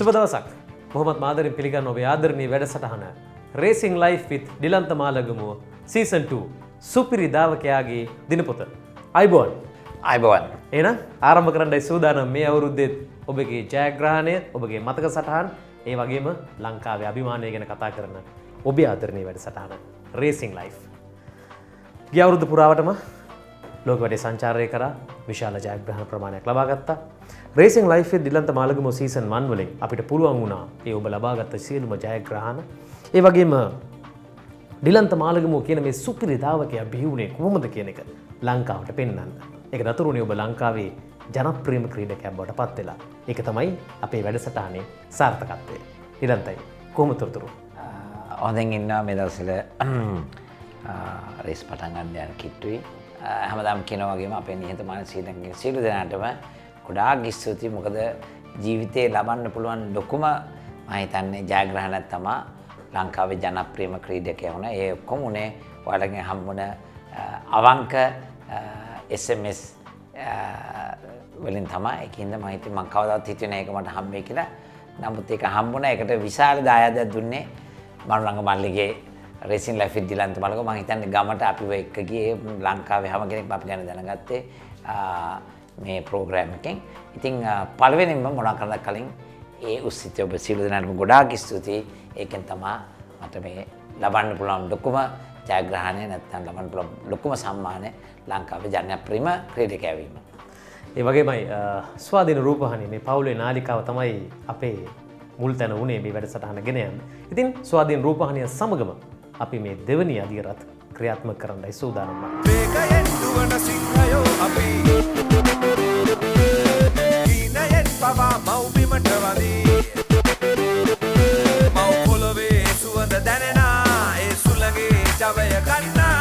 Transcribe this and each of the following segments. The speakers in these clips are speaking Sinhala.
සුබ දවසක්. මොහොමඩ් මාදරින් පිළිගන්න ඔබේ ආදරණීය වැඩසටහන Racing Life with දිලන්ත මාලගමුව Season 2 සුපිරි දාවකයාගේ දිනපොත. අයිබෝන්. එහෙනම් ආරම්භ කරන්නයි සූදානම් මේ අවුරුද්දේ ඔබගේ ජයග්‍රහණය, ඔබගේ මතක සටහන්, ඒ වගේම ලංකාවේ අභිමානය ගැන කතා කරන ඔබේ ආදරණීය වැඩසටහන Racing Life. ගිය අවුරුද්ද පුරාවටම ලෝක වැඩේ සංචාරය කරා විශාල ජයග්‍රහණ ප්‍රමාණයක් ලබා ගත්තා. Racing Life with දිලන්ත මාලගමුව Season 1 වලින් අපිට පුළුවන් වුණා ඒ ඔබ ලබාගත් සියලුම ජයග්‍රහණ, ඒ වගේම දිලන්ත මාලගමුව කියන මේ සුපිරි දාවකයා බිහි වුණේ කොහොමද කියන එක ලංකාවට පෙන්වන්න. ඒක නතුරුනේ ඔබ ලංකාවේ ජනප්‍රියම ක්‍රීඩකයෙක් බවට පත් වෙලා. ඒක තමයි අපේ වැඩසටහනේ සාර්ථකත්වය. දිලන්තයි කොහොමද තොරතුරු? හොඳින් ඉන්නවා මේ දවස්වල රේස් පටන් ගන්න යන කිට්ටුයි. හැමදාම කියනවා වගේම අපේ නිහතමානී ශ්‍රීලංකික සියලු දෙනාටම ගොඩාක් ස්තුතියි. මොකද ජීවිතේ ලබන්න පුළුවන් ලොකුම මම හිතන්නේ ජයග්‍රහණයක් තමයි ලංකාවේ ජනප්‍රියම ක්‍රීඩකයා වුණා. ඒ ඔක්කොම උනේ ඔයාලගෙන් හම්බුන අවංක SMS වලින් තමයි. ඒකින්ද මම හිතුවේ මම කවදාවත් හිතුවේ නෑ ඒක මට හම්බෙයි කියලා. නමුත් ඒක හම්බුණා. ඒකට විශාල දායාදයක් දුන්නේ මනුරංග මල්ලිගේ Racing Life with දිලන්ත මාලගමුව. මම හිතන්නේ ගමට අපිව එක්ක ගියේ ලංකාවේ හැම කෙනෙක්ම අපි ගැන දැනගත්තේ මේ ප්‍රෝග්‍රෑම් එකෙන්. ඉතින් පළවෙනිම මොනවා කරන්නද කලින් ඒ උත්සිතය ඔබ සියලු දෙනාටම ගොඩාක් ස්තුතියි. ඒකෙන් තමයි මට මේ ලබන්න පුළුවන් ලොකුම ජයග්‍රහණය නැත්නම් ලබන්න පුළුවන් ලොකුම සම්මානය ලංකාවේ ජනප්‍රියම ක්‍රීඩකයා වීම. ඒ වගේමයි ස්වාධීන රූපවාහිනිය මේ පවුලේ නාලිකාව තමයි අපේ මුල් තැන උනේ මේ වැඩසටහන ගෙන යන්න. ඉතින් ස්වාධීන රූපවාහිනිය සමගම අපි මේ දෙවනි අදියරත් ක්‍රියාත්මක කරන්නයි සූදානම් වන්නේ. වේගයෙන් දුවන සිංහයෝ අපි දීනයෙන් පවා මව්බිමට වදී මව් පොළවේ සුවඳ දැනෙනා ඒ සුළඟේ ජවය ගන්නා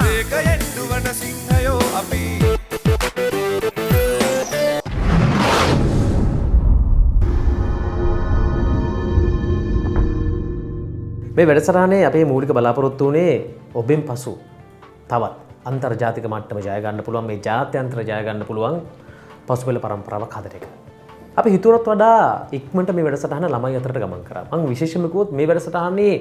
වේගයෙන් දුවන සිංහයෝ අපි මේ වැඩසටහනේ අපේ මූලික බලාපොරොත්තු වුණේ ඔබෙන් පසු තවත් අන්තර්ජාතික මට්ටම ජය ගන්න පුළුවන්, මේ ජාත්‍යන්තර ජය ගන්න පුළුවන් පසුපෙළ පරම්පරාවක් හදන එක. අපි හිතුවටත් වඩා ඉක්මනට මේ වැඩසටහන ළමයි අතරට ගමන් කරා. මම විශේෂයෙන්ම කිව්වොත් මේ වැඩසටහනේ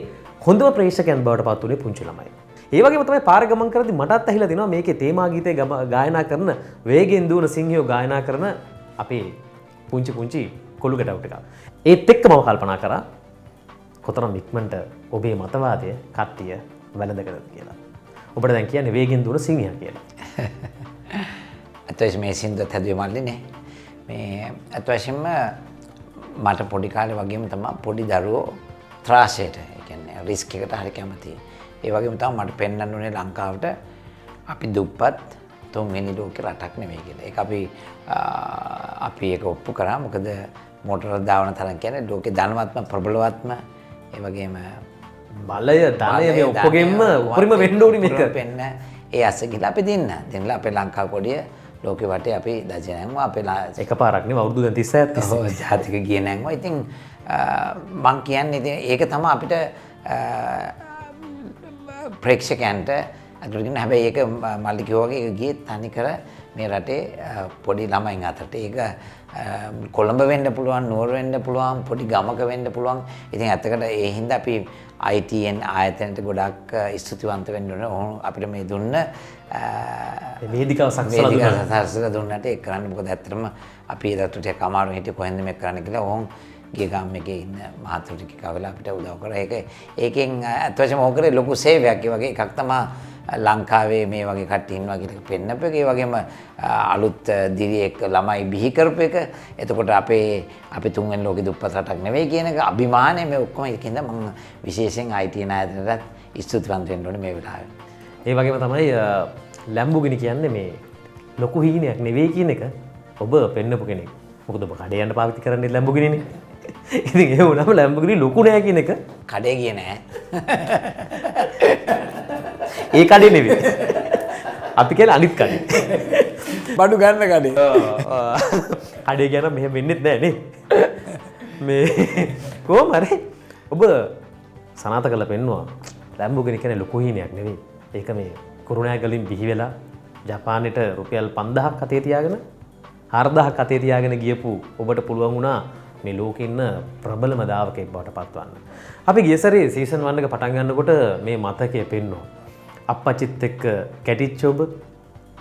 හොඳම ප්‍රේක්ෂකයන් බවට පත් වුණේ පුංචි ළමයි. ඒ වගේම තමයි පාර ගමන් කරද්දී මටත් ඇහිලා දෙනවා මේකේ තේමා ගීතේ ගායනා කරන වේගෙන් දුවන සිංහයෝ ගායනා කරන අපේ පුංචි කොළු ගැටවු ටික. ඒත් එක්ක මම කල්පනා කරා කොතරම් ඉක්මනට ඔබේ මතවාදය කට්ටිය වැළඳගන්නද කියලා. ඔබට දැන් කියන්නේ වේගෙන් දුවන සිංහයා කියලා. අතවශ්‍ය මේ සින්දුවත් හැදුවේ මල්ලිනේ. මේ අතවශ්‍යම මට පොඩි කාලේ වගේම තමයි පොඩි දරුවෝ ත්‍රාසයට, ඒ කියන්නේ රිස්ක් එකට හරි කැමතියි. ඒ වගේම තමයි මට පෙන්වන්න උනේ ලංකාවට අපි දුප්පත් තුන්වෙනි ලෝකේ රටක් නෙමෙයි කියලා. ඒක අපි ඒක ඔප්පු කරා. මොකද මොටර දාවන තරම් කියන්නේ ලෝකේ ධනවත්ම ප්‍රබලවත්ම ඒ වගේම බලය ධනය මේ ඔක්කොගෙම උපරිම වෙන්න ඕනි මේක. පෙන්න ඒ අස්ස ගිහලා අපි දෙන්නලා අපේ ලංකා කොඩිය ලෝකෙ වටේ අපි දජනයන්ව අපේ එකපාරක් නෙවෙයි අවුරුදු දැන් 36ක් තිස්සේ. ඔව් ජාතික ගියේ නැන්ව. ඉතින් මං කියන්නේ ඉතින් ඒක තමයි අපිට ප්‍රේක්ෂකයන්ට අතුරුගෙන හැබැයි ඒක මල්ලි කිව්වා වගේ ඒක ගියේ තනිකර මේ රටේ පොඩි ළමයින් අතරට. ඒක කොළඹ වෙන්න පුළුවන්, නුවර වෙන්න පුළුවන්, පොඩි ගමක වෙන්න පුළුවන්. ඉතින් ඇත්තකට ඒ හින්දා අපි ITN ආයතනයට ගොඩක් ස්තුතිවන්ත වෙන්න ඕන. අපිට මේ දුන්න වේදිකාව සකසලා දුන්නට ඒක කරන්න. මොකද ඇත්තටම අපි ඒ දත්තු ටික අමාරු හිටියේ කොහෙන්ද මේක කරන්න කියලා. ඕන් ගිය ගම් එකේ ඉන්න මහතුරු ටික කවලා අපිට උදව් කරා. ඒකෙන් අත්වශයෙන්ම ඕක කරේ ලොකු සේවයක්. ඒ වගේ එකක් තමයි ලංකාවේ මේ වගේ කට්ටිය ඉන්නවා කියලා පෙන්නපු එක. ඒ වගේම අලුත් දිරියෙක් ළමයි බිහි කරපු එක. එතකොට අපි තුන්වෙනි ලෝකෙ දුප්පත් රටක් නෙවෙයි කියන එක අභිමානය මේ ඔක්කොම ඒකින්ද මම විශේෂයෙන් IT නායකයන්ට ස්තුතිවන්ත වෙන්න ඕනේ මේ වෙලාවේ. ඒ වගේම තමයි ලැම්බෝගිනි කියන්නේ මේ ලොකු හීනයක් නෙවෙයි කියන එක ඔබ පෙන්නපු කෙනෙක්. මොකද ඔබ කඩේ යන්න පාවිච්චි කරන්නේ ලැම්බෝගිනිනේ. ඉතින් ඒ වුණාම ලැම්බෝගිනි ලොකු නෑ කියන එක කඩේ ගියේ නෑ. ඒ කඩේ නෙවෙයි. අපි කියන්නේ අනිත් කඩේ. බඩු ගන්න කඩේ. කඩේ කියන මෙහෙම වෙන්නෙත් නෑ නේ. මේ කොහොම හරි ඔබ සනාත කරලා පෙන්නවා ලැම්බෝගිනි කියන්නේ ලොකු හීනයක් නෙවෙයි. ඒක මේ කුරුණෑගලින් බිහි වෙලා ජපානයට රුපියල් 5000ක් අතේ තියාගෙන 4000ක් අතේ තියාගෙන ගියපු ඔබට පුළුවන් වුණා මේ ලෝකේ ඉන්න ප්‍රබලම දාවකෙක් බවට පත්වන්න. අපි ගිය සැරේ සීසන් 1 එක පටන් ගන්නකොට මේ මතකය පෙන්වුවා. අප්පච්චිත් එක්ක කැටිච්ච ඔබ,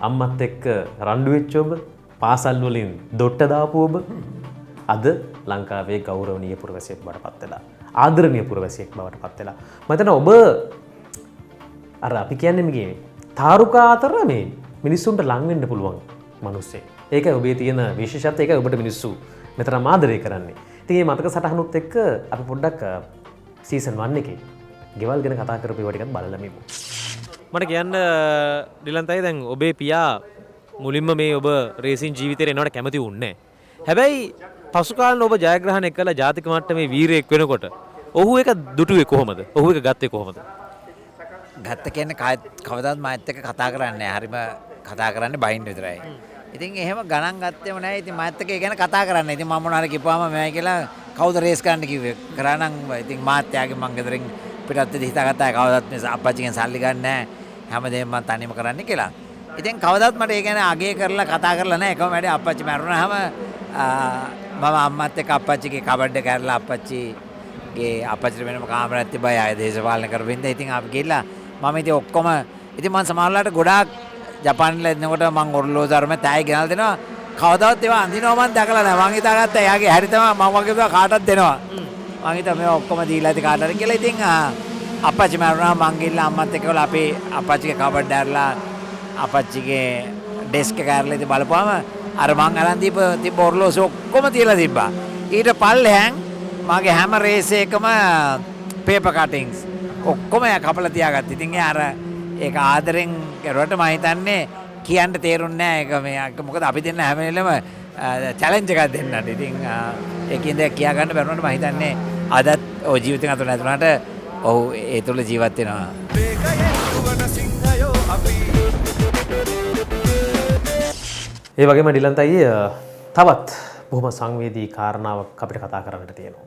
අම්මත් එක්ක රණ්ඩු වෙච්ච ඔබ, පාසල් වලින් දොට්ට දාපු ඔබ අද ලංකාවේ ගෞරවනීය පුරවැසියෙක් බවට පත් වෙලා, ආදරණීය පුරවැසියෙක් බවට පත් වෙලා. මම හිතනවා ඔබ අර අපි කියන්නේ මේ තාරුකා අතර මේ මිනිස්සුන්ට ලං වෙන්න පුළුවන් මිනිස්සෙක්. ඒකයි ඔබේ තියෙන විශේෂත්වය. ඒකයි ඔබට මිනිස්සු මෙතරම් ආදරය කරන්නේ. ඉතින් මේ මතක සටහනුත් එක්ක අපි පොඩ්ඩක් සීසන් 1 එකේ ගෙවල් ගැන කතා කරපු ඒවා ටිකක් බලලා මෙමු. මට කියන්න ඩිලන්තයි දැන් ඔබේ පියා මුලින්ම මේ ඔබ රේසින් ජීවිතේට එනවට කැමති වුණේ නැහැ. හැබැයි පසු කාලේ ඔබ ජයග්‍රහණය කළා ජාතික මට්ටමේ වීරයෙක් වෙනකොට ඔහු එක දුටුවේ කොහොමද? ඔහු එක ගත්තේ කොහොමද? ගත්ත කියන්නේ කවදාවත් මාත් එක්ක කතා කරන්නේ නැහැ. හරිම කතා කරන්නේ බයින් විතරයි. ඉතින් එහෙම ගණන් ගත්තේම නැහැ. ඉතින් මාත් එක්ක ඒ ගැන කතා කරන්නේ. ඉතින් මම මොනවා හරි කිව්වම මෙයි කියලා කවුද රේස් කරන්න කිව්වේ? කරා නම් ඉතින් මාත් යාගේ මං ගෙදරින් පිටත් හිතාගත්තා කවදාවත් මේ අප්පච්චිගෙන් සල්ලි ගන්න නැහැ. හැමදේම මම තනියම කරන්නේ කියලා. ඉතින් කවදාවත් මට ඒ ගැන අගය කරලා කතා කරලා නැහැ. එකම වැඩේ අප්පච්චි මැරුණාම මම අම්මත් එක්ක අප්පච්චිගේ කබඩ් එක ඇරලා අප්පච්චිගේ අප්පච්චිට වෙනම කාමරයක් තිබ්බා. ආයේ දේශපාලන කරපින්ද. ඉතින් අපි ගිහලා මම ඉතින් ඔක්කොම ඉතින් මම සමහරවිට ගොඩාක් ජපානයේ ඉන්නකොට මම ඔර්ලෝසු අරම තෑයි ගෙනල්ලා දෙනවා. කවදාවත් ඒවා අඳිනවා මම දැකලා නැහැ. මං හිතාගත්තා එයාගේ හැරි තමයි මම වගේ දා කාටවත් දෙනවා. මං හිතා මේවා ඔක්කොම දීලා ඇති කාට හරි කියලා. ඉතින් අප්පච්චි මරුණා මං ගිහලා අම්මත් එක්ක වල අපේ අප්පච්චිගේ කබඩ් ඇරලා අප්පච්චිගේ ඩෙස්ක් එක ඇරලා ඉතින් බලපුවාම අර මං අරන් තිබ්බ ඔර්ලෝසු ඔක්කොම තියලා තිබ්බා. ඊට පල්ලෙහාන් මගේ හැම රේස් එකම පේපර් කටින්ග්ස් ඔක්කොම කපලා තියාගත්තා. ඉතින් අර ඒක ආදරෙන් කරුවට මම හිතන්නේ කියන්න තේරුන්නේ නැහැ. ඒක මොකද අපි දෙන්න හැම වෙලෙම චැලෙන්ජ් එකක් දෙන්නට. ඉතින් ඒකින්ද කියා ගන්න බැරුණාට මම හිතන්නේ අදත් ඔය ජීවිතේ අතර නැතුණාට ඔව් ඒ තුල ජීවත් වෙනවා. ඒ වගේම ඩිලන්ත අයියේ තවත් බොහොම සංවේදී කාරණාවක් අපිට කතා කරන්නට තියෙනවා.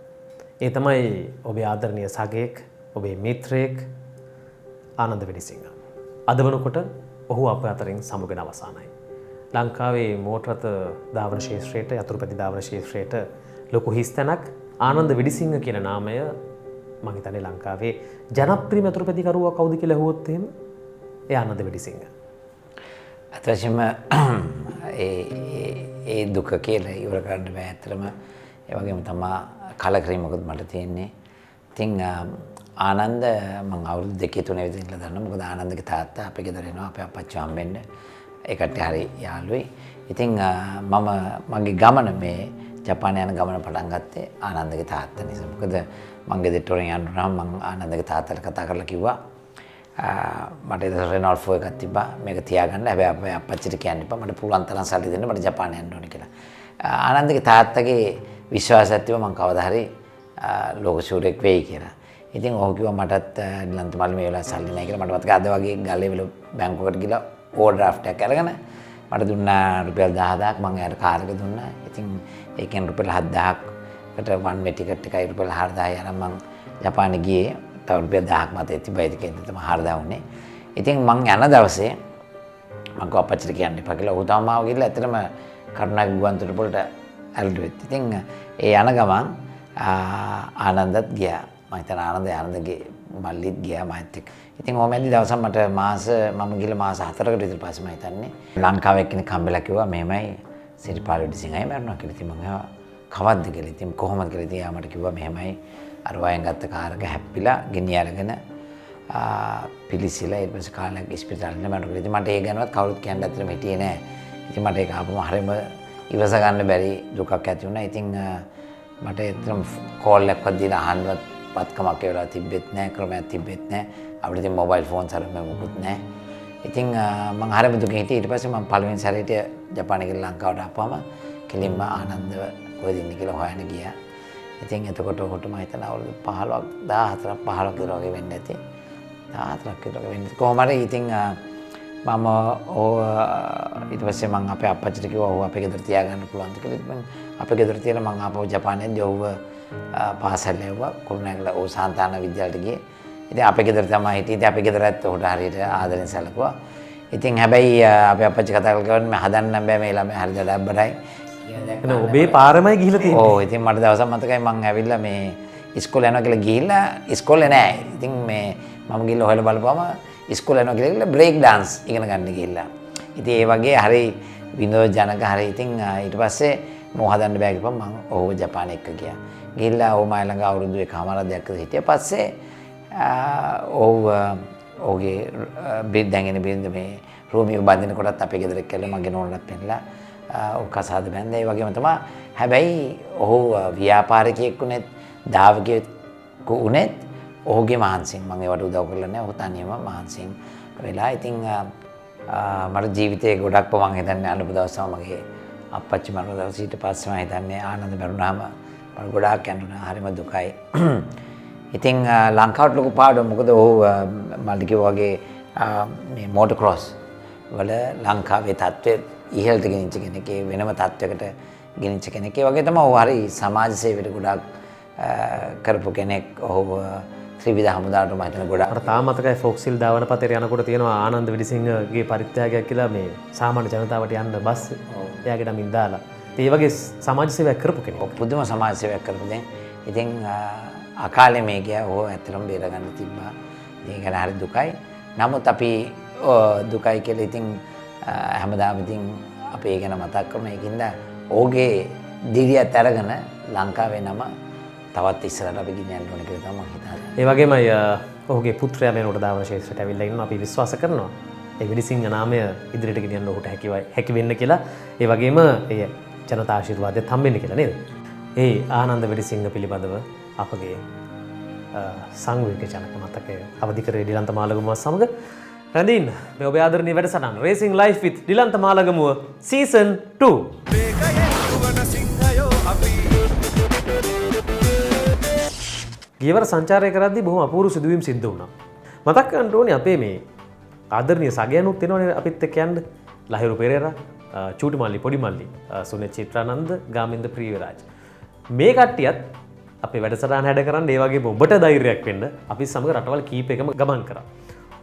ඒ තමයි ඔබේ ආදරණීය සගයෙක්, ඔබේ මිත්‍රයෙක් ආනන්ද වෙඩිසිංහ. අද වනකොට ඔහු අප අතරින් සමුගෙන අවසానයි. ලංකාවේ මෝටර රථ ධාවන ක්ෂේත්‍රයට, යතුරුපැදි ධාවන ක්ෂේත්‍රයට ලොකු හිස්තැනක් ආනන්ද වෙඩිසිංහ කියන නාමය මම හිතන්නේ ලංකාවේ ජනප්‍රියම යතුරුපැදිකරුවා කවුද කියලා අහුවොත් එහෙම ඒ ආනන්ද වෙඩිසිංහ. අතවශ්‍යම ඒ දුක කියලා ඉවර කරන්න බෑ. ඇත්තටම ඒ වගේම තමයි කලකිරීමකුත් මට තියෙන්නේ. ඉතින් ආනන්ද මම අවුරුදු 2-3 විතර ඉඳලා දන්නවා. මොකද ආනන්දගේ තාත්තා අපේ ගෙදර එනවා අපේ අප්පච්චි හම්බෙන්න. ඒකට හරි යාළුවෙයි. ඉතින් මගේ ගමන මේ ජපානය යන ගමන පටන් ගත්තේ ආනන්දගේ තාත්තා නිසා. මොකද මම ගෙදරට යන්න උනහම මම ආනන්දගේ තාත්තට කතා කරලා කිව්වා මට රෙනෝල්ඩ් 4 එකක් තිබ්බා. මේක තියාගන්න. හැබැයි අපේ අප්පච්චිට කියන්න එපා. මට පුළුවන් තරම් සල්ලි දෙන්න. මට ජපානය යන්න ඕනේ කියලා. ආනන්දගේ තාත්තගේ විශ්වාසයක් තිබ්බා මම කවදා හරි ලෝක ශූරයෙක් වෙයි කියලා. ඉතින් ඔහු කිව්වා මටත් ඩිලන්ත මල්ලි මේ වෙලාව සල්ලි නැහැ කියලා. මට මතකයි අද වගේ ගල්ලේ වල බැංකුවකට ගිහලා ඕවර්ඩ්‍රාෆ්ට් එකක් අරගෙන මට දුන්නා රුපියල් 10000ක්. මම එයාට කාර් එක දුන්නා. ඉතින් ඒකෙන් රුපියල් 7000කට වන් වේ ටිකට් එකයි රුපියල් 4000යි අරන් මම ජපානෙ ගියේ. තව රුපියල් 1000ක් මතේ තිබ්බයි. ඒකෙන් තමයි 4000 වුණේ. ඉතින් මං යන දවසේ මං කව අපච්චිට කියන්න එපා කියලා. ඔහු තමයි මාව ගිහලා ඇත්තටම කරුණාගේ ගුවන්තොටුපළට ඇල්ලුවෙත්. ඉතින් ඒ යන ගමන් ආනන්දත් ගියා. මම හිතන ආනන්දගේ මල්ලිත් ගියා මාත් එක්ක. ඉතින් ඔහොම ඇද්දි දවසක් මට මම ගිහලා මාස 4කට විතර පස්සේ මම හිතන්නේ ලංකාවේ එක්කෙනෙක් හම්බෙලා කිව්වා මෙහෙමයි සිරිපාල වෙඩිසිංහයි මරනවා කියලා. ඉතින් මම කවද්ද කියලා. ඉතින් කොහොමද කියලා ඉතින් යා මට කිව්වා මෙහෙමයි අර වයන් ගත්ත කාර් එක හැප්පිලා ගෙනි අරගෙන පිලිසිලා ඊට පස්සේ කාලයක් ඉස්පිරිතාලෙට මැරුණා. ඉතින් මට ඒ ගැනවත් කවුරුත් කියන්න ඇත්තටම හිටියේ නෑ. ඉතින් මට ඒක ආපුවම හරියම ඉවස ගන්න බැරි දුකක් ඇති වුණා. ඉතින් මට ඇත්තටම කෝල් එකක්වත් දීලා අහන්නවත් පත්කමක් ඒ වෙලාව තිබෙත් නෑ, ක්‍රමයක් තිබෙත් නෑ. අපිට ඉතින් මොබයිල් ෆෝන්ස් අර මොකුත් නෑ. ඉතින් මම හරියම දුකින් හිටියේ. ඊට පස්සේ මම පළවෙනි සැරේට ජපානයේ ගිහලා ලංකාවට ආපුවම කෙලින්ම ආනන්දව කොහෙද ඉන්නේ කියලා හොයන්න ගියා. ඉතින් එතකොට ඔහුට මම හිතන අවුරුදු 15ක් 15ක් විතර වගේ වෙන්න ඇති. 14ක් විතර වෙන්න. කොහොම හරි ඉතින් මම ඊට පස්සේ මම අපේ අප්පච්චිට කිව්වා ඔහු අපේ ගෙදර තියාගන්න පුළුවන්ද කියලා. ඉතින් අපේ ගෙදර තියලා මම ආපහු ජපානයේදී ඔහුව පාසල් ලැබුවා. කුරුණෑගල ඕ සාන්තාන විද්‍යාලයට ගියේ. ඉතින් අපේ ගෙදර තමයි හිටියේ. ඉතින් අපේ ගෙදරත් ඔහුට හරියට ආදරෙන් සැලකුවා. ඉතින් හැබැයි අපේ අප්පච්චි කතා කරලා කිව්වා මේ හදන්න බෑ මේ ළමයා හරියට ඩබ්බරයි. එහෙනම් ඔබේ පාරමයි ගිහිලා තියෙන්නේ. ඕ ඉතින් මට දවසක් මතකයි මං ඇවිල්ලා මේ ඉස්කෝලේ යනවා කියලා ගිහිල්ලා ඉස්කෝලේ නෑ. ඉතින් මේ මම ගිහිල්ලා හොයලා බලපුවම ඉස්කෝලේ යනවා කියලා බ්‍රේක් ඩාන්ස් ඉගෙන ගන්න ගිහිල්ලා. ඉතින් ඒ වගේ හරි විනෝදජනක හරි ඉතින් ඊට පස්සේ මෝ හදන්න බෑ කිව්වම මම ඕව ජපාන එක්ක ගියා. ගිහිල්ලා ඕ මයි ළඟ අවුරුදු එකමාරක් දෙකක් හිටිය පස්සේ ඕගේ දැන්ගෙන බින්ද මේ රෝමියෝ බඳින කොටත් අපේ ගෙදර එක්කලා මගේ නෝනට පෙන්නලා ඔව් කසාද බැන්ද ඒ වගේම තමයි. හැබැයි ඔහු ව්‍යාපාරිකයෙක් උනේත් දාවකයෙක් උනේත් ඔහුගේ මහන්සියෙන් මම ඒවට උදව් කරලා නැහැ. ඔහු තනියම මහන්සියෙන් වෙලා ඉතින් මට ජීවිතේ ගොඩක් මම හිතන්නේ අනුප දවසම මගේ අප්පච්චි මරණ දවස් ඊට පස්සේ මම හිතන්නේ ආනන්ද මරුණාම මම ගොඩාක් යනවා හරිම දුකයි. ඉතින් ලංකාවට ලොකු පාඩුවක් මොකද ඔහු මල්ලි කිව්වා වගේ මේ මෝටර් ක්‍රොස් වල ලංකාවේ තත්ත්වය ඉහළට ගෙනිච්ච කෙනෙක් ඒ වෙනම තත්ත්වයකට ගෙනිච්ච කෙනෙක්. ඒ වගේ තමයි ඔහු හරි සමාජ සේවයට ගොඩාක් කරපු කෙනෙක්. ඔහු ත්‍රිවිධ හමුදාවට මම හිතන ගොඩාක් මට තාම මතකයි ෆොක්සිල් දාවන පතේ යනකොට තියෙනවා ආනන්ද විඩිසිංහගේ පරිත්‍යාගයක් කියලා මේ සාමාන්‍ය ජනතාවට යන්න බස් එයාගේ නමින් දාලා. ඒ වගේ සමාජ සේවයක් කරපු කෙනෙක්. පුදුම සමාජ සේවයක් කරපු දැන්. ඉතින් අකාලේ මේ ගියා ඔහු ඇත්තටම බේරගන්න තිබ්බා. ඉතින් ඒක හරි දුකයි. නමුත් අපි දුකයි කියලා ඉතින් හැමදාම ඉතින් අපි ඒ ගැන මතක් කරන ඒකින්ද ඔහුගේ දිරියත් අරගෙන ලංකාවේ නම තවත් ඉස්සරහට අපි ගෙනියන්න ඕනේ කියලා තමයි මම හිතන්නේ. ඒ වගේමයි ඔහුගේ පුත්‍රයා මේ නෝඩදාවන ශේෂ්ත්‍රයට ඇවිල්ලා ඉන්නවා. අපි විශ්වාස කරනවා ඒ විඩිසිංහ නාමය ඉදිරියට ගෙනියන්න ඔහුට හැකි වෙන්න කියලා. ඒ වගේම ඒ ජනතා ආශිර්වාදයත් හම්බෙන්න කියලා නේද? ඒ ආනන්ද විඩිසිංහ පිළිබඳව අපගේ සංවේග ජනක මතකය අවදි කරේ ඩිලන්ත මාලගමුව සමග රැඳින්න මේ ඔබේ ආදරණීය වැඩසටහන Racing Life with Dilantha මාලගමුව season 2 ගියවර සංචාරය කරද්දී බොහොම අපූර්ව සිදුවීම් සිද්ධ වුණා. මතක් කරන්න ඕනේ අපේ මේ ආදරණීය සගයනුත් එනවනේ අපිත් එක්ක යන්න. ලහිරු පෙරේරා, චූටි මල්ලි, පොඩි මල්ලි, සුනේ චිත්‍රානන්ද, ගාමින්ද ප්‍රීවරාජ්. මේ කට්ටියත් අපේ වැඩසටහන හැඩ කරන්න ඒ වගේම ඔබට ධෛර්යයක් වෙන්න අපි සමග රටවල් කීපයකම ගමන් කරා.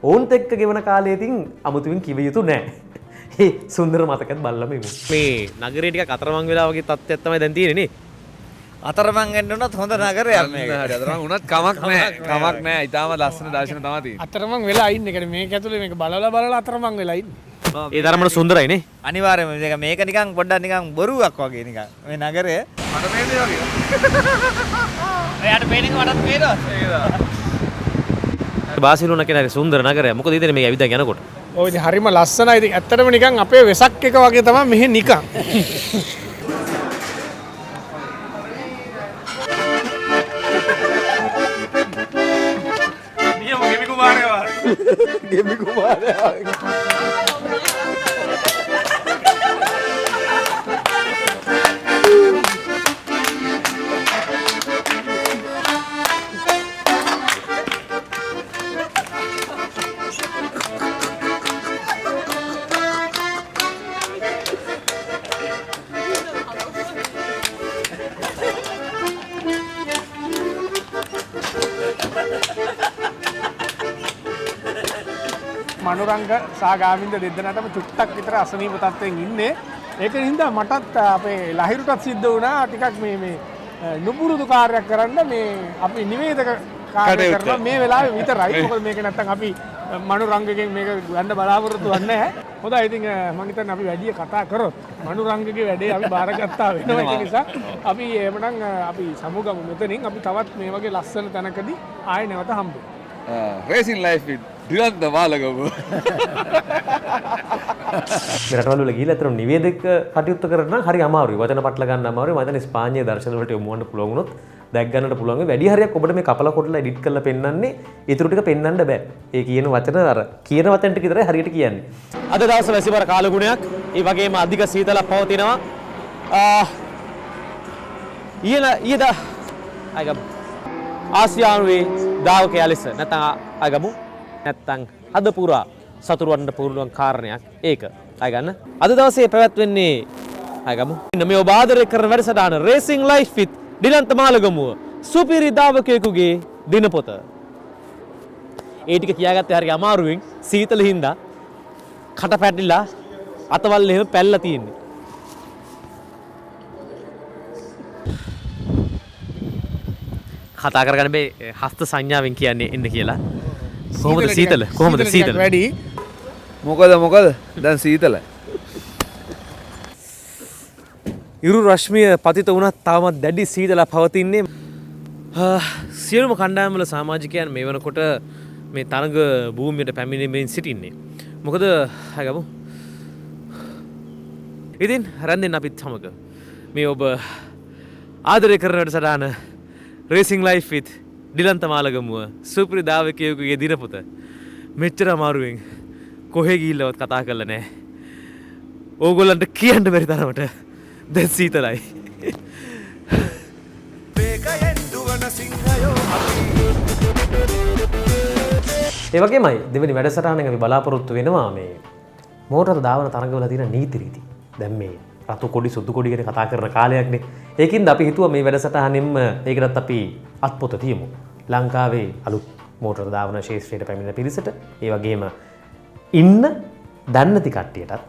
ඔවුන්ත් එක්ක ගෙවන කාලේ ඉතින් අමුතුවෙන් කිව යුතු නෑ. ඒ සුන්දර මතකත් බලලම ඉමු. මේ නගරේ ටිකක් අතරමං වෙලා වගේ තත්ත්වයක් තමයි දැන් තියෙන්නේ නේ. අතරමං වෙන්න උනත් හොඳ නගරයක් මේක. හරි අතරමං උනත් කමක් නැහැ. කමක් නැහැ. ඊටාම ලස්සන දර්ශන තමයි තියෙන්නේ. අතරමං වෙලා ඉන්නේ. ඒ කියන්නේ මේක ඇතුලේ මේක බලලා අතරමං වෙලා ඉන්නේ. ඒ තරමට සුන්දරයි නේ. අනිවාර්යයෙන්ම මේක නිකන් පොඩ්ඩක් නිකන් බොරුවක් වගේ නිකන්. මේ නගරය මට මේනේ වගේ. එයාට පේන්නේ මටත් පේනවා. බාසිලෝනා කියන හරි සුන්දර නගරයක්. මොකද ඉතින් මේක ඇවිදගෙන යනකොට. ඔය ඉතින් හරිම ලස්සනයි. ඉතින් ඇත්තටම නිකන් අපේ වෙසක් එක වගේ තමයි මෙහෙ නිකන්. ගෙමි කුමාරයා. මනුරංග සහ ගාමින්ද දෙදෙනාටම චුට්ටක් විතර අසනීප තත්ත්වයෙන් ඉන්නේ. ඒක හින්දා මටත් අපේ ලහිරුටත් සිද්ධ වුණා ටිකක් මේ නුපුරුදු කාර්යයක් කරන්න මේ අපි නිවේදක කාර්ය කරනවා මේ වෙලාවේ විතරයි. මොකද මේක නැත්තම් අපි මනුරංගගෙන් මේක ගන්න බලාපොරොත්තු වෙන්නේ නැහැ. හොඳයි ඉතින් මම හිතන්නේ අපි වැඩි කතා කරොත් මනුරංගගේ වැඩේ අපි බාරගත්තා වෙනවා. ඒ නිසා අපි එhmenan අපි සමුගමු මෙතනින්. අපි තවත් මේ වගේ ලස්සන තැනකදී ආයෙ නැවත හම්බෙමු. Racing Life with Dilantha මාලගමුව. මේ රටවල් වල ගිහිල්ලා අතන නිවේදක කටයුතු කරන හරි අමාරුයි. වචන පටල ගන්න අමාරුයි. මම හිතන්නේ ස්පාඤ්ඤයේ දර්ශන වලට යොමු වෙන්න පුළුවන් වුණොත් දැක් ගන්නට පුළුවන්. වැඩි හරියක් ඔබට මේ කපලා කොටලා එඩිට් කරලා පෙන්නන්නේ ඊටු ටික පෙන්නන්න බෑ. ඒ කියන වචන අර කියන වචන ටික විතරයි හරියට කියන්නේ. අද දවසේ වැසිබර කාලගුණයක්, ඒ වගේම අධික සීතලක් පවතිනවා. ඊයේදා අයගම ආසියානුවේ දාවකයා ලෙස නැත්නම් අයගමු නැත්තං අද පුරා සතුරුවන්ට පුළුවන් කාරණයක් ඒක අයගන්න. අද දවසේ පැවැත්වෙන්නේ අයගමු මේ ඔබ ආදරය කරන වැඩසටහන Racing Life with ඩිලන්ත මාලගමුව සුපිරි දාවකයෙකුගේ දිනපොත. ඒ ටික කියාගත්තේ හරිය අමාරුවෙන් සීතල හින්දා කට පැටලිලා අතවල් එහෙම පැල්ලා තියෙන්නේ. කතා කරගන්න බෑ හස්ත සංඥාවෙන් කියන්නේ එන්න කියලා. කොහොමද සීතල? කොහොමද සීතල? වැඩි. මොකද දැන් සීතල. ඉරු රශ්මිය පතිත වුණත් තවමත් දැඩි සීතලක් පවතින්නේ. සියලුම කණ්ඩායම්වල සමාජිකයන් මේ වෙනකොට මේ තරඟ භූමියට පැමිණෙමින් සිටින්නේ. මොකද හගමු. ඉතින් රැඳෙන්න අපිත් සමග මේ ඔබ ආදරය කරන වැඩසටහන රේසිං ලයිෆ් විත් ඩිලන්ත මාලගමුව සුපිරි දායකයෙකුගේ දිනපොත මෙච්චර අමාරුවෙන් කොහෙ ගිහිල්ලවත් කතා කරලා නැහැ. ඕගොල්ලන්ට කියන්න බැරි තරමට දැන් සීතලයි. වේගයෙන් දුවන සිංහයෝ ඒ වගේමයි දෙවෙනි වැඩසටහනෙන් අපි බලාපොරොත්තු වෙනවා මේ මෝටර දාවන තරඟවල තියෙන නීති රීති. දැන් මේ රතු කොඩි සුදු කොඩි ගැන කතා කරන කාලයක්නේ. ඒකින්ද අපි හිතුවා මේ වැඩසටහනෙන්ම ඒකටත් අපි අත්පොත තියමු. ලංකාවේ අලුත් මෝටර දාවන ශේෂ්ත්‍රයට පැමිණෙන පිරිසට ඒ වගේම ඉන්න දන්නේ නැති කට්ටියටත්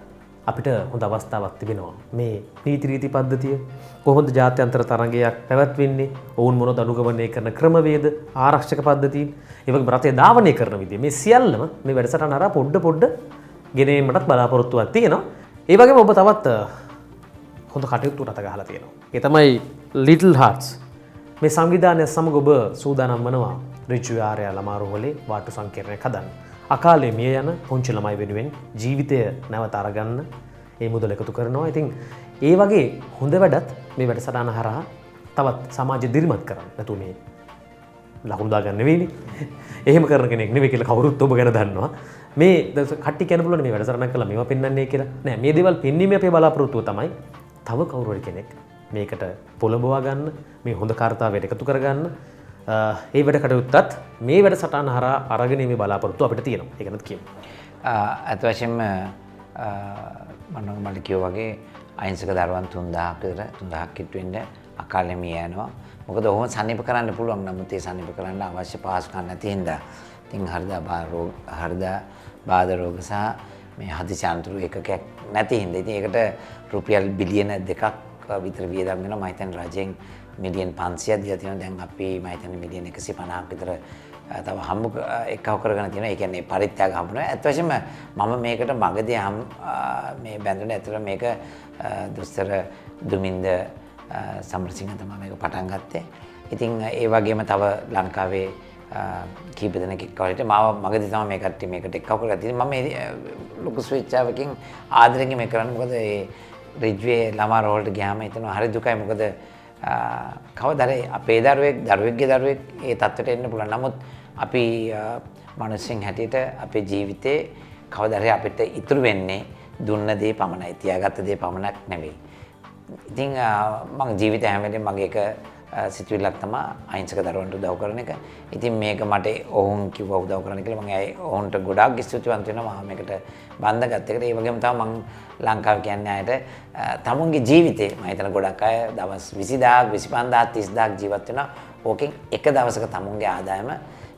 අපිට හොඳ අවස්ථාවක් තිබෙනවා. මේ නීති රීති පද්ධතිය කොහොමද ජාත්‍යන්තර තරඟයක් පැවැත්වෙන්නේ? ඔවුන් මොනවද අනුගමනය කරන ක්‍රමවේද, ආරක්ෂක පද්ධතීන්, ඒ වගේම රටේ ධාවනය කරන විදිය මේ සියල්ලම මේ වැඩසටහන හරහා පොඩ ගෙනීමටත් බලාපොරොත්තුවක් තියෙනවා. ඒ වගේම ඔබ තවත් හොඳ කටයුතු රට ගහලා තියෙනවා. ඒ තමයි Little Hearts. මේ සංවිධානය සමග ඔබ සූදානම් වනවා ඍජු ආර්ය ළමා රෝහලේ වාට්ටු සංකීර්ණයක් හදන්න. අකාලේ මිය යන පුංචි ළමයි වෙනුවෙන් ජීවිතය නැවත අරගන්න ඒ මුදල එකතු කරනවා. ඉතින් ඒ වගේ හොඳ වැඩත් මේ වැඩසටහන හරහා තවත් සමාජය දිරිමත් කරන්න. නැතු මේ ලකුණු දාගන්න නෙවෙයිනේ. එහෙම කරන කෙනෙක් නෙවෙයි කියලා කවුරුත් ඔබ ගැන දන්නවා. මේ කට්ටි කියන්න පුළුවන් මේ වැඩසටහනක් කළා මේවා පෙන්වන්නේ කියලා. නෑ මේ දේවල් පෙන්වීමේ අපේ බලාපොරොත්තුව තමයි තව කවුරු හරි කෙනෙක් මේකට පොළඹවා ගන්න, මේ හොඳ කාර්යතාවයට එකතු කරගන්න. ඒ වැඩ කටයුත්තත් මේ වැඩසටහන හරහා අරගෙන මේ බලාපොරොත්තුව අපිට තියෙනවා. ඒක නේද කියන්නේ. අත වශයෙන්ම මම මට කිව්වා වගේ අහිංසක දරුවන් 3000ක් කිට්ටු වෙන්න අකාලේ මිය යනවා. මොකද ඔහොම සනීප කරන්න පුළුවන් නමුත් ඒ සනීප කරන්න අවශ්‍ය පහසුකම් නැති හින්දා ඉතින් හෘද බාධ රෝග සහ මේ හදිසි අනතුරු එකකයක් නැති හින්දා ඉතින් ඒකට රුපියල් බිලියන 2ක් විතර වියදම් වෙනවා. මම හිතන්නේ රජයෙන් මිලියන් 500ක් දීලා තියෙනවා. දැන් අපි මම හිතන්නේ මිලියන් 150ක් විතර තව හම්බ එක්කව කරගෙන තියෙනවා. ඒ කියන්නේ පරිත්‍යාග හම්බුනවා. ඇත්ත වශයෙන්ම මම මේකට මගදී මේ බැඳුනේ ඇත්තට මේක දුස්තර දුමින්ද සමරසිංහ තමයි මේක පටන් ගත්තේ. ඉතින් ඒ වගේම තව ලංකාවේ කීප දෙනෙක් එක්කවලට මාව මගදී තමයි මේ කට්ටිය මේකට එක්කව කරලා තියෙන්නේ. මම ලොකු ස්විච්චාවකින් ආදරෙන් මේ කරන්නේ. මොකද ඒ රිජ්වේ ළමා රෝල්ට ගියාම හිතනවා හරි දුකයි. මොකද කවදාද අපේ දරුවෙක්ගේ දරුවෙක් ඒ තත්ත්වයට එන්න පුළුවන්. නමුත් අපි මිනිස්සුන් හැටියට අපේ ජීවිතේ කවදාද අපිට ඉතුරු වෙන්නේ දුන්න දේ පමණයි, තියාගත්ත දේ පමණක් නෙවෙයි. ඉතින් මම ජීවිතය හැම වෙලේම මගේ එක සිතුවිල්ලක් තමයි අහිංසක දරුවන්ට උදව් කරන එක. ඉතින් මේක මට ඔවුන් කිව්වා උදව් කරන්න කියලා. මම ඔවුන්ට ගොඩාක් ස්තුතිවන්ත වෙනවා මම මේකට බන්ධගත් එකට. ඒ වගේම තමයි මම ලංකාව කියන්නේ අයට තමුන්ගේ ජීවිතේ මම හිතන ගොඩක් අය දවස් 20000ක් 25000ක් 30000ක් ජීවත් වෙනවා. ඕකෙන් එක දවසක තමුන්ගේ ආදායම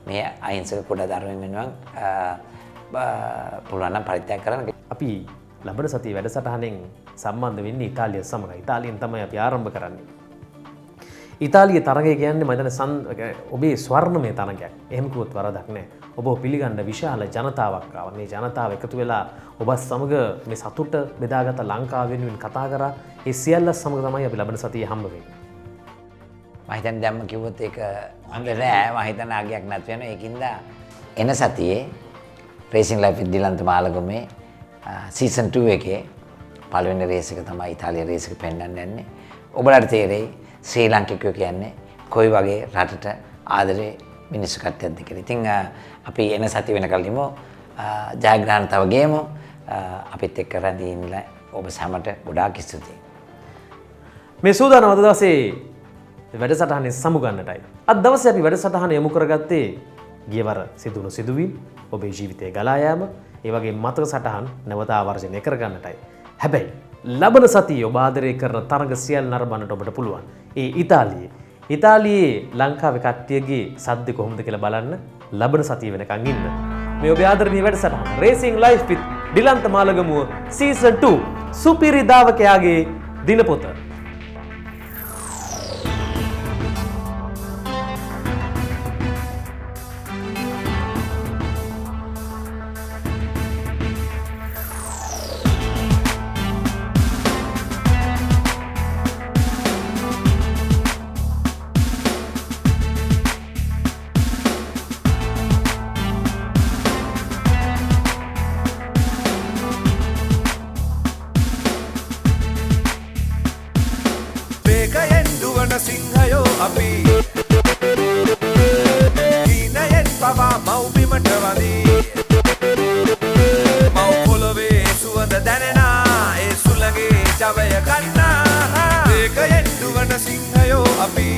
මේ අහිංසක කුඩා දරුවන් වෙනුවෙන් පුළුවන් නම් පරිත්‍යාග කරන්න. අපි ලබන සතියේ වැඩසටහනෙන් සම්බන්ධ වෙන්නේ ඉතාලිය සමග. ඉතාලියෙන් තමයි අපි ආරම්භ කරන්නේ. ඉතාලියේ තරගය කියන්නේ මම හිතන්නේ ඔබේ ස්වර්ණමය තරගයක්. එහෙම කිව්වොත් වරදක් නැහැ. ඔබ පිළිගන්න විශාල ජනතාවක් ආවා. මේ ජනතාව එකතු වෙලා ඔබත් සමග මේ සතුට බෙදාගත ලංකාව වෙනුවෙන් කතා කරා. ඒ සියල්ල සමග තමයි අපි ලබන සතියේ හම්බ වෙන්නේ. මම හිතන්නේ දැම්ම කිව්වොත් ඒක හොඳ නෑ. මම හිතන්නේ ආගයක් නැති වෙනවා. ඒකින්ද එන සතියේ රේසිං ලයිෆ් විත් ඩිලන්ත මාලගමේ සීසන් 2 එකේ පළවෙනි රේස් එක තමයි ඉතාලිය රේස් එක පෙන්වන්න යන්නේ. ඔබලට තේරෙයි ශ්‍රී ලාංකිකයෝ කියන්නේ කොයි වගේ රටට ආදරේ මිනිස්සු කට්ටියක්ද කියලා. ඉතින් අපි එන සතිය වෙනකල් ඉමු. ජයග්‍රහණ තව ගේමු. අපිත් එක්ක රැඳී ඉන්න ඔබ සැමට ගොඩාක් ස්තුතියි. මේ සූදානම් අද දවසේ වැඩසටහනේ සමුගන්නටයි. අද දවසේ අපි වැඩසටහන යොමු කරගත්තේ ගියවර සිදුණු සිදුවීම්, ඔබේ ජීවිතයේ ගලා යාම, ඒ වගේ මතක සටහන් නැවත ආවර්ජනය කරගන්නටයි. හැබැයි ලබන සතියේ ඔබ ආදරය කරන තරඟ සියල්ල නරඹන්නට ඔබට පුළුවන්. ඒ ඉතාලියේ ලංකාවේ කට්ටියගේ සද්ද කොහොමද කියලා බලන්න ලබන සතිය වෙනකන් ඉන්න. මේ ඔබේ ආදරණීය වැඩසටහන රේසිං ලයිෆ් විත් ඩිලන්ත මාලගමුව සීසන් 2 සුපිරි දාවකයාගේ දිනපොත. අපි හීනයෙන් පවා මව්බිමට වදී මව් පොළොවේ සුවඳ දැනෙනා ඒ සුළඟේ ජවය ගන්නා ඒකයෙන් දුවන සිංහයෝ අපි